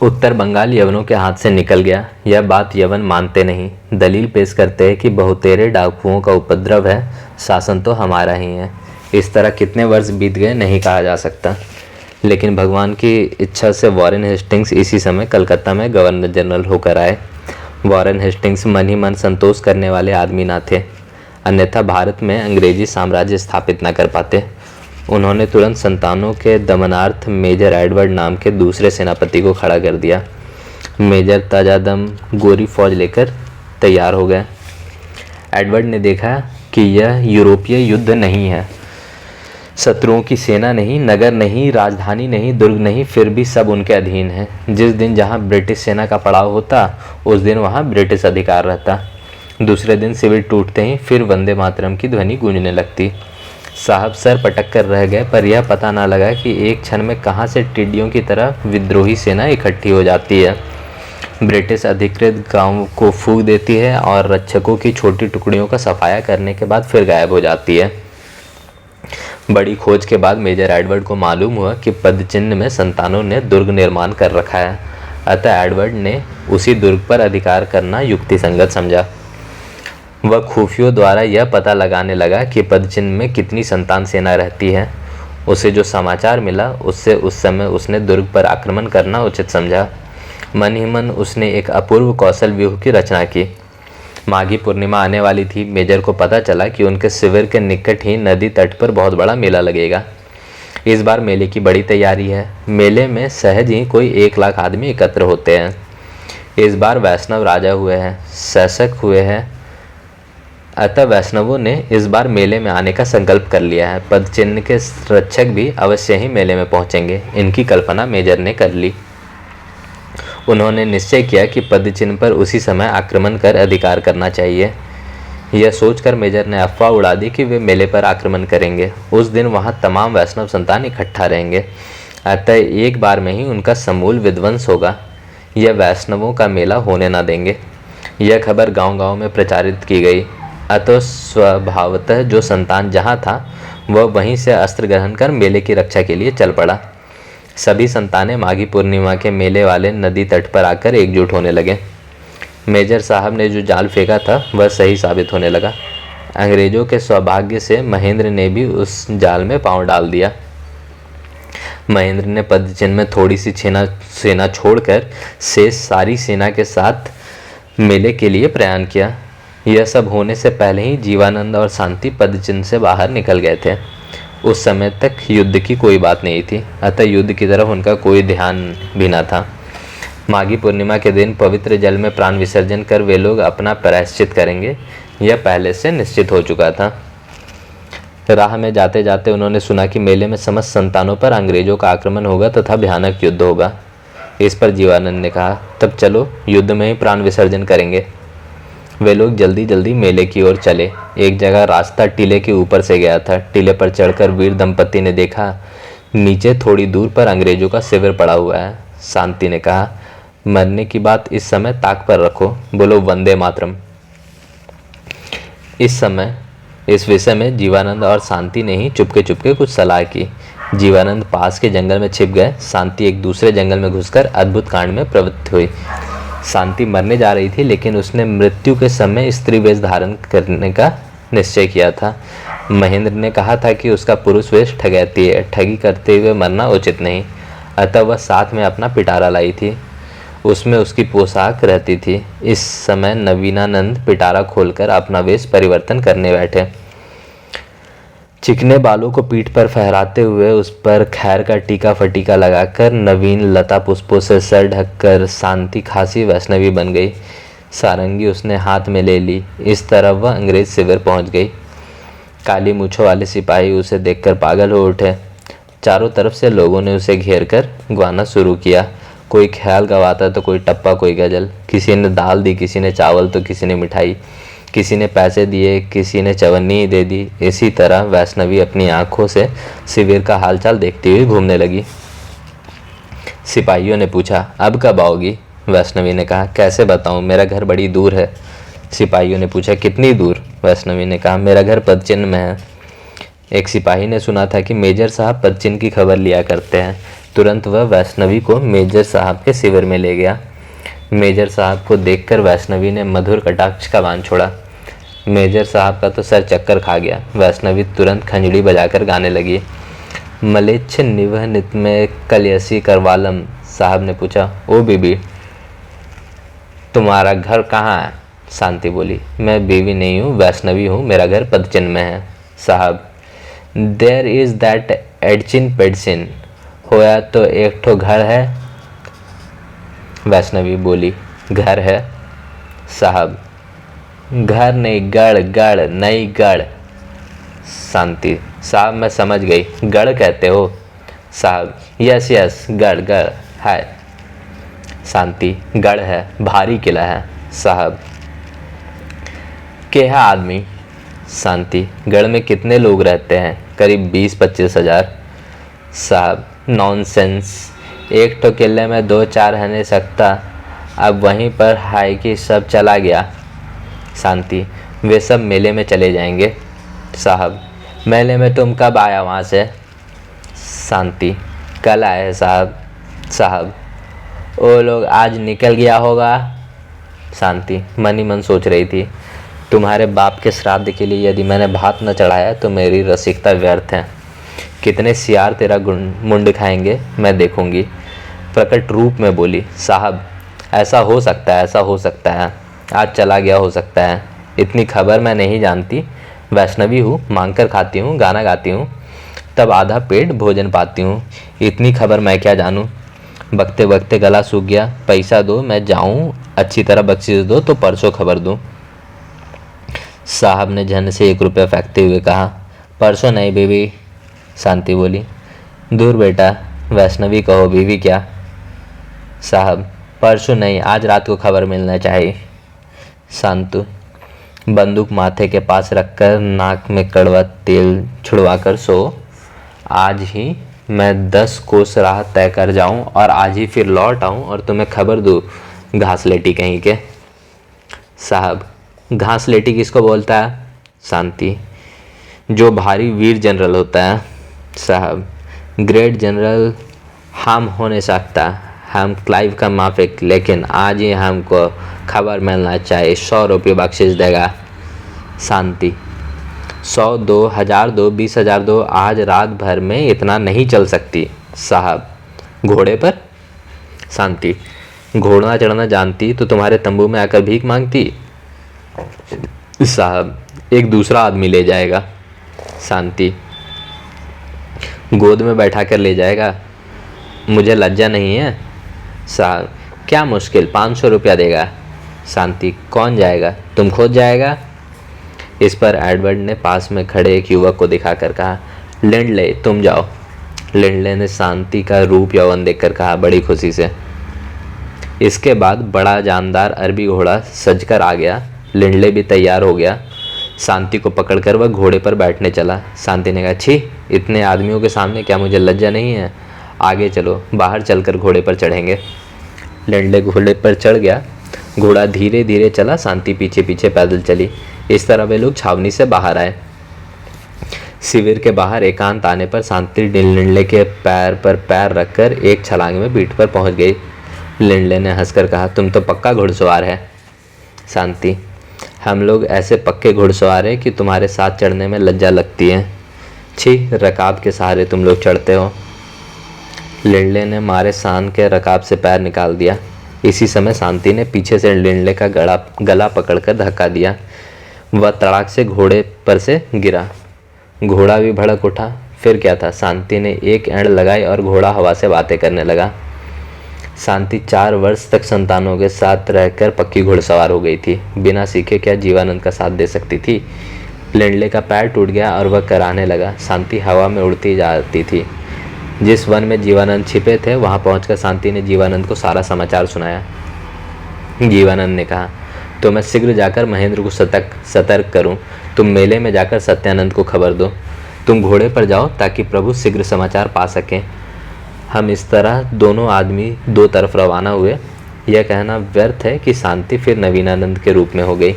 उत्तर बंगाल यवनों के हाथ से निकल गया। यह बात यवन मानते नहीं, दलील पेश करते हैं कि बहुतेरे डाकुओं का उपद्रव है, शासन तो हमारा ही है। इस तरह कितने वर्ष बीत गए नहीं कहा जा सकता, लेकिन भगवान की इच्छा से वॉरेन हेस्टिंग्स इसी समय कलकत्ता में गवर्नर जनरल होकर आए। वॉरेन हेस्टिंग्स मन ही मन संतोष करने वाले आदमी न थे, अन्यथा भारत में अंग्रेजी साम्राज्य स्थापित न कर पाते। उन्होंने तुरंत संतानों के दमनार्थ मेजर एडवर्ड नाम के दूसरे सेनापति को खड़ा कर दिया। मेजर ताजादम गोरी फौज लेकर तैयार हो गए। एडवर्ड ने देखा कि यह यूरोपीय युद्ध नहीं है, शत्रुओं की सेना नहीं, नगर नहीं, राजधानी नहीं, दुर्ग नहीं, फिर भी सब उनके अधीन है। जिस दिन जहां ब्रिटिश सेना का पड़ाव होता उस दिन वहां ब्रिटिश अधिकार रहता। दूसरे दिन शिविर टूटते ही फिर वंदे मातरम की ध्वनि गूंजने लगती। साहब सर पटक कर रह गए, पर यह पता ना लगा कि एक क्षण में कहां से टिड्डियों की तरह विद्रोही सेना इकट्ठी हो जाती है, ब्रिटिश अधिकृत गांव को फूंक देती है और रक्षकों की छोटी टुकड़ियों का सफाया करने के बाद फिर गायब हो जाती है। बड़ी खोज के बाद मेजर एडवर्ड को मालूम हुआ कि पदचिन्ह में संतानों ने दुर्ग निर्माण कर रखा है, अतः एडवर्ड ने उसी दुर्ग पर अधिकार करना युक्तिसंगत समझा। वह खुफियों द्वारा यह पता लगाने लगा कि पदचिन्ह में कितनी संतान सेना रहती है। उसे जो समाचार मिला उससे उस समय उसने दुर्ग पर आक्रमण करना उचित समझा। मन ही मन उसने एक अपूर्व कौशल व्यूह की रचना की। माघी पूर्णिमा आने वाली थी। मेजर को पता चला कि उनके शिविर के निकट ही नदी तट पर बहुत बड़ा मेला लगेगा। इस बार मेले की बड़ी तैयारी है। मेले में सहज ही कोई 1 लाख आदमी एकत्र होते हैं। इस बार वैष्णव राजा हुए हैं, शासक हुए हैं, अतः वैष्णवों ने इस बार मेले में आने का संकल्प कर लिया है। पदचिन्ह के रक्षक भी अवश्य ही मेले में पहुंचेंगे, इनकी कल्पना मेजर ने कर ली। उन्होंने निश्चय किया कि पदचिन्ह पर उसी समय आक्रमण कर अधिकार करना चाहिए। यह सोचकर मेजर ने अफवाह उड़ा दी कि वे मेले पर आक्रमण करेंगे। उस दिन वहां तमाम वैष्णव संतान इकट्ठा रहेंगे, अतः एक बार में ही उनका समूल विध्वंस होगा। यह वैष्णवों का मेला होने न देंगे। यह खबर गांव-गांव में प्रचारित की गई, अतः स्वभावतः जो संतान जहाँ था वह वहीं से अस्त्र ग्रहण कर मेले की रक्षा के लिए चल पड़ा। सभी संतानें माघी पूर्णिमा के मेले वाले नदी तट पर आकर एकजुट होने लगे। मेजर साहब ने जो जाल फेंका था वह सही साबित होने लगा। अंग्रेजों के सौभाग्य से महेंद्र ने भी उस जाल में पांव डाल दिया। महेंद्र ने पदचिन्ह में थोड़ी सी सेना छोड़कर शेष सारी सेना के साथ मेले के लिए प्रयाण किया। यह सब होने से पहले ही जीवानंद और शांति पदचिन्ह से बाहर निकल गए थे। उस समय तक युद्ध की कोई बात नहीं थी, अतः युद्ध की तरफ उनका कोई ध्यान भी न था। माघी पूर्णिमा के दिन पवित्र जल में प्राण विसर्जन कर वे लोग अपना प्रायश्चित करेंगे, यह पहले से निश्चित हो चुका था। राह में जाते जाते उन्होंने सुना कि मेले में समस्त संतानों पर अंग्रेजों का आक्रमण होगा तथा भयानक युद्ध होगा। इस पर जीवानंद ने कहा, तब चलो युद्ध में ही प्राण विसर्जन करेंगे। वे लोग जल्दी जल्दी मेले की ओर चले। एक जगह रास्ता टीले के ऊपर से गया था। टीले पर चढ़कर वीर दंपति ने देखा नीचे थोड़ी दूर पर अंग्रेजों का शिविर पड़ा हुआ है। शांति ने कहा, मरने की बात इस समय ताक पर रखो, बोलो वंदे मातरम। इस समय इस विषय में जीवानंद और शांति ने ही चुपके चुपके कुछ सलाह की। जीवानंद पास के जंगल में छिप गए। शांति एक दूसरे जंगल में घुसकर अद्भुत कांड में प्रवृत्त हुई। शांति मरने जा रही थी, लेकिन उसने मृत्यु के समय स्त्री वेश धारण करने का निश्चय किया था। महेंद्र ने कहा था कि उसका पुरुष वेश ठगैती है, ठगी करते हुए मरना उचित नहीं, अतः वह साथ में अपना पिटारा लाई थी। उसमें उसकी पोशाक रहती थी। इस समय नवीनानंद पिटारा खोलकर अपना वेश परिवर्तन करने बैठे। चिकने बालों को पीठ पर फहराते हुए उस पर खैर का टीका फटीका लगाकर नवीन लता पुष्पों से सर ढककर शांति खासी वैष्णवी बन गई। सारंगी उसने हाथ में ले ली। इस तरह वह अंग्रेज शिविर पहुंच गई। काली मूछों वाले सिपाही उसे देखकर पागल हो उठे। चारों तरफ से लोगों ने उसे घेर कर गाना शुरू किया। कोई ख्याल गवाता तो कोई टप्पा, कोई गजल। किसी ने दाल दी, किसी ने चावल तो किसी ने मिठाई, किसी ने पैसे दिए, किसी ने चवन्नी दे दी। इसी तरह वैष्णवी अपनी आंखों से शिविर का हालचाल देखती हुई घूमने लगी। सिपाहियों ने पूछा, अब कब आओगी? वैष्णवी ने कहा, कैसे बताऊं, मेरा घर बड़ी दूर है। सिपाहियों ने पूछा, कितनी दूर? वैष्णवी ने कहा, मेरा घर पदचिन्ह में है। एक सिपाही ने सुना था कि मेजर साहब पदचिन्ह की खबर लिया करते हैं। तुरंत वह वैष्णवी को मेजर साहब के शिविर में ले गया। मेजर साहब को देखकर वैष्णवी ने मधुर कटाक्ष का बाण छोड़ा। मेजर साहब का तो सर चक्कर खा गया। वैष्णवी तुरंत खंजड़ी बजाकर गाने लगी। मलेच्छ निवह नित में कलयसी करवालम। साहब ने पूछा, ओ बीबी, तुम्हारा घर कहाँ है? शांति बोली, मैं बीवी नहीं हूँ, वैष्णवी हूँ, मेरा घर पदचिन्ह में है। साहब, देयर इज दैट एडचिन पेडचिन, होया तो एक ठो घर है। वैष्णवी बोली, घर है। साहब, घर नहीं, गढ़, गढ़ नहीं गढ़। शांति, साहब मैं समझ गई, गढ़ कहते हो। साहब, यस यस, गढ़ गढ़ है। शांति, गढ़ है, भारी किला है। साहब, क्या है आदमी? शांति, गढ़ में कितने लोग रहते हैं? करीब 20-25 हज़ार। साहब, नॉनसेंस, एक तो किले में 2-4 रह नहीं सकता, अब वहीं पर हाई की सब चला गया। शांति, वे सब मेले में चले जाएंगे। साहब, मेले में तुम कब आया वहाँ से? शांति, कल आए साहब। साहब, वो लोग आज निकल गया होगा। शांति मन ही मन सोच रही थी, तुम्हारे बाप के श्राद्ध के लिए यदि मैंने भात न चढ़ाया तो मेरी रसिकता व्यर्थ है। कितने सियार तेरा मुंड खाएंगे मैं देखूंगी। प्रकट रूप में बोली, साहब ऐसा हो सकता है, ऐसा हो सकता है, आज चला गया हो सकता है। इतनी खबर मैं नहीं जानती। वैष्णवी हूँ, मांग कर खाती हूँ, गाना गाती हूँ, तब आधा पेट भोजन पाती हूँ। इतनी खबर मैं क्या जानूँ। बकते बकते गला सूख गया। पैसा दो, मैं जाऊँ, अच्छी तरह बख्शीश दो तो परसों खबर दूँ। साहब ने झन से 1 रुपया फेंकते हुए कहा, परसों नहीं बीवी। शांति बोली, दूर बेटा, वैष्णवी कहो, बीवी क्या। साहब, परसों नहीं, आज रात को खबर मिलना चाहिए। शांतु बंदूक माथे के पास रखकर नाक में कड़वा तेल छुड़वाकर सो। आज ही मैं 10 कोस राह तय कर जाऊं और आज ही फिर लौट आऊं और तुम्हें खबर दूं, घासलेटी कहीं के। साहब, घासलेटी किसको बोलता है? शांति, जो भारी वीर जनरल होता है। साहब, ग्रेट जनरल हम हो नहीं सकता, हम क्लाइव का माफिक, लेकिन आज ही हमको खबर मिलना चाहिए, 100 रुपये बख्शिश देगा। शांति, 100 दो, 1000 दो, 20,000 दो, आज रात भर में इतना नहीं चल सकती। साहब, घोड़े पर? शांति, घोड़ा चढ़ना जानती तो तुम्हारे तंबू में आकर भीख मांगती। साहब, एक दूसरा आदमी ले जाएगा। शांति, गोद में बैठा कर ले जाएगा, मुझे लज्जा नहीं है। साहब, क्या मुश्किल, 500 रुपया देगा। शांति, कौन जाएगा? तुम खुद जाएगा? इस पर एडवर्ड ने पास में खड़े एक युवक को दिखाकर कहा, लिंडले तुम जाओ। लिंडले ने शांति का रूप यौवन देखकर कहा, बड़ी खुशी से। इसके बाद बड़ा जानदार अरबी घोड़ा सजकर आ गया। लिंडले भी तैयार हो गया। शांति को पकड़कर वह घोड़े पर बैठने चला। शांति ने कहा, छी, इतने आदमियों के सामने क्या मुझे लज्जा नहीं है? आगे चलो, बाहर चलकर घोड़े पर चढ़ेंगे। लिंडले घोड़े पर चढ़ गया। घोड़ा धीरे धीरे चला, शांति पीछे पीछे पैदल चली। इस तरह वे लोग छावनी से बाहर आए। शिविर के बाहर एकांत आने पर शांति लिंडले के पैर पर पैर रखकर एक छलांग में पीठ पर पहुंच गई। लिंडले ने हंसकर कहा, तुम तो पक्का घुड़सवार है। शांति, हम लोग ऐसे पक्के घुड़सवार हैं कि तुम्हारे साथ चढ़ने में लज्जा लगती है। छी, रकाब के सहारे तुम लोग चढ़ते हो। लिंडले ने मारे शान के रकाब से पैर निकाल दिया। इसी समय शांति ने पीछे से लिंडले का गला पकड़कर धक्का दिया। वह तड़ाक से घोड़े पर से गिरा। घोड़ा भी भड़क उठा। फिर क्या था, शांति ने एक एंड लगाई और घोड़ा हवा से बातें करने लगा। शांति 4 वर्ष तक संतानों के साथ रहकर पक्की घुड़सवार हो गई थी। बिना सीखे क्या जीवानंद का साथ दे सकती थी? लिंडले का पैर टूट गया और वह कराने लगा। शांति हवा में उड़ती जाती थी। जिस वन में जीवानंद छिपे थे वहां पहुंचकर शांति ने जीवानंद को सारा समाचार सुनाया। जीवानंद ने कहा, तो मैं शीघ्र जाकर महेंद्र को सतर्क करूं। तुम मेले में जाकर सत्यानंद को खबर दो। तुम घोड़े पर जाओ ताकि प्रभु शीघ्र समाचार पा सकें। हम इस तरह दोनों आदमी 2 तरफ रवाना हुए। यह कहना व्यर्थ है कि शांति फिर नवीनानंद के रूप में हो गई।